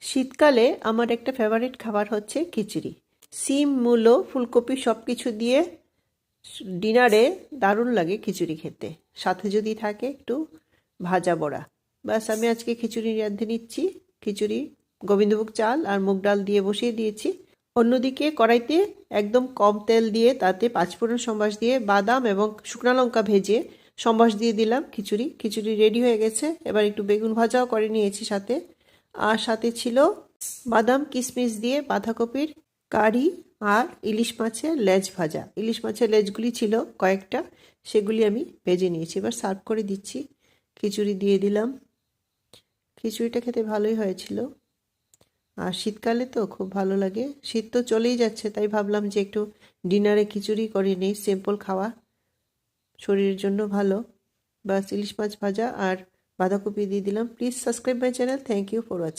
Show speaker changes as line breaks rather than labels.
শীতকালে আমার একটা ফেভারিট খাবার হচ্ছে খিচুড়ি। সিম, মূলো, ফুলকপি সব কিছু দিয়ে ডিনারে দারুণ লাগে খিচুড়ি খেতে। সাথে যদি থাকে একটু ভাজা বড়া। ব্যাস, আমি আজকে খিচুড়ি রাঁধে নিচ্ছি। খিচুড়ি গোবিন্দভোগ চাল আর মুগ ডাল দিয়ে বসিয়ে দিয়েছি। অন্যদিকে কড়াইতে একদম কম তেল দিয়ে তাতে পাঁচফোড়ন, সম্বাস দিয়ে বাদাম এবং শুকনো লঙ্কা ভেজে সম্বাস দিয়ে দিলাম। খিচুড়ি রেডি হয়ে গেছে। এবার একটু বেগুন ভাজাও করে নিয়েছি সাথে। আর সাথে ছিল বাদাম কিশমিশ দিয়ে বাঁধাকপির কারি আর ইলিশ মাছের লেজ ভাজা। ইলিশ মাছের লেজগুলি ছিল কয়েকটা, সেগুলি আমি ভেজে নিয়েছি। এবার সার্ভ করে দিচ্ছি। খিচুড়ি দিয়ে দিলাম। খিচুড়িটা খেতে ভালোই হয়েছিল। আর শীতকালে তো খুব ভালো লাগে। শীত তো চলেই যাচ্ছে, তাই ভাবলাম যে একটু ডিনারে খিচুড়ি করে নেই, সিম্পল খাওয়া, শরীরের জন্য ভালো। বাস, ইলিশ মাছ ভাজা আর বাঁধাকপি দিয়ে দিলাম। Please subscribe my channel. Thank you for watching.